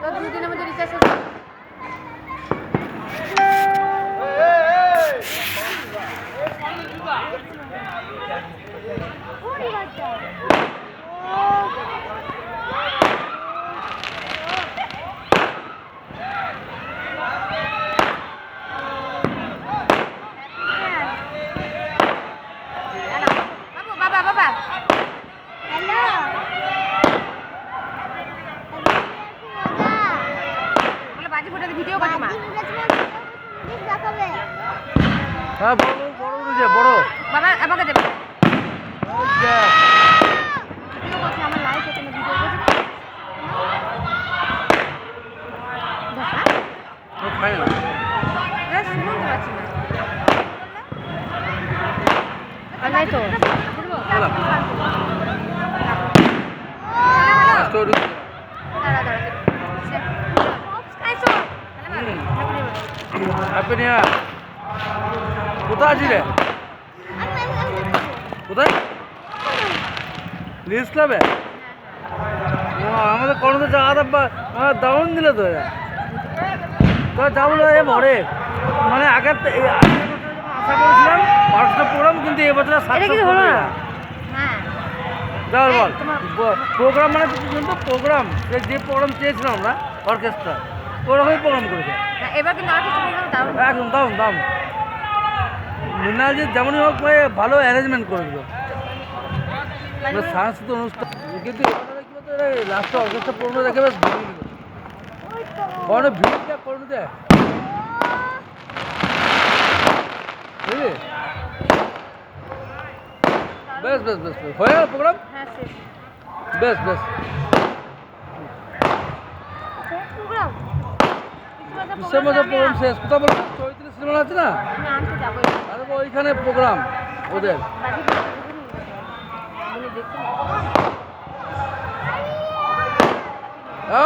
তো 2 দিনের মধ্যে রিচার্জ হচ্ছে। বাবা বাবা হ্যালো বলে বাজি ফোটাতে ভিডিও করছি মা দেখাবে। হ্যাঁ বড় বড় যে বড় বাবা আমাকে দেবে আচ্ছা ভিডিও করছি আমার লাইভ হচ্ছে না ভিডিও করছি দেখা ও খাই না বেশ শুনতে পাচ্ছি না আর নাই তো বলবো বলা স্টোরি দাঁড়া দাঁড়া সাবস্ক্রাইব হ্যাপি নিউ ইয়ার কোথায় আছিস রে কোথায় লিস্ট ক্লাবে আমাদের কোনো জায়গা দারুণ দিলে তো এরা তো যাবো এ ভরে মানে আগে আশা করেছিলাম 5টা প্রোগ্রাম কিন্তু এবছর এটা কিছু হলো না হ্যাঁ যাও বল প্রোগ্রাম মানে কিন্তু প্রোগ্রাম যে প্রোগ্রাম চেয়েছিলাম আমরা অর্কেস্ট্রা ওরকমই প্রোগ্রাম করেছে এবার কিন্তু আর কিছু প্রোগ্রাম দারুণ একদম দাম দাম মৃণালজি যেমনই হোক ভালো অ্যারেঞ্জমেন্ট করে দিল সাংস্কৃতিক অনুষ্ঠান কিন্তু লাস্টে অর্কেস্ট্রা প্রোগ্রাম দেখে বেশ বড় ভিড়টা করে দেয় বুঝলি বেশ বেশ বেশ বেশ হয়ে গেল প্রোগ্রাম হ্যাঁ শেষ বেশ বেশ প্রোগ্রাম কিসের মধ্যে প্রোগ্রাম শেষ কোথাও বলবো চৈত্রী সিনেমা আছে না আমি আনতে যাবো আরে ওইখানে প্রোগ্রাম ওদের ও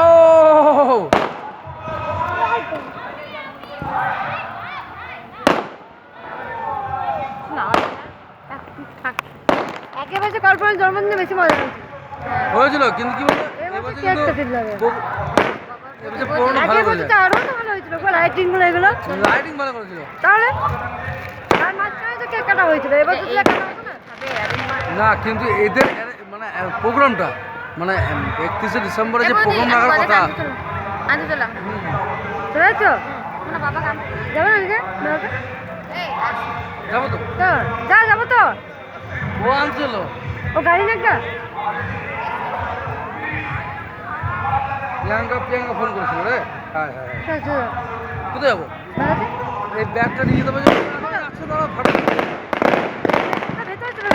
একেবারে কল্পনার জন্মদিনে বেশি মজা হয়েছিল কিন্তু কি বলতো লাইটিং ভালো করেছিল তাহলে আর মাঝখানে তো কেক কাটা হয়েছিল এবার তো কেক কাটা হতো না না কিন্তু এদের মানে প্রোগ্রামটা মানে 31শে ডিসেম্বরে যে প্রোগ্রাম রাখার কথা আনতে চলাম চলে তো না বাবা কাম যাবে না আজকে যাবো তো যা যাবো তো ও আনছিল ও গাড়ি না একটা প্রিয়াঙ্কা ফোন করেছিল রে হ্যাঁ হ্যাঁ চল চল কোথায় যাবো দাঁড়াতে এই ব্যাগটা নিয়ে যেতে পারছি একশো টাকা ফাটা ভেতরে চলো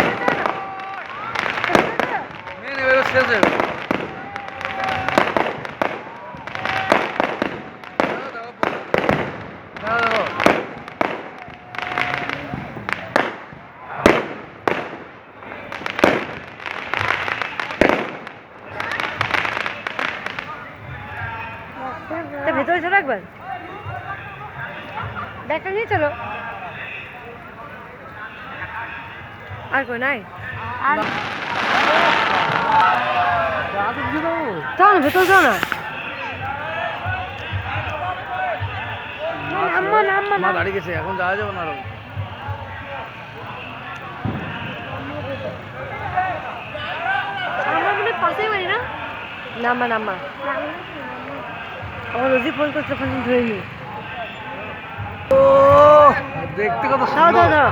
মেন এবার শেষ হয়ে গেল ভেতরে চলো একবার ব্যাগটা নিয়ে চলো আর কই নাই আর চল না ভেতরে চলো না মা দাঁড়িয়ে গেছে এখন যাওয়া যাবে না আরো আমার মনে পাশেই বাড়ি না নাম্বার নাম্বার আমার রোজি ফোন করছে ফোন ধরে নি ও দেখতে কত দাও দাও সুন্দর দাও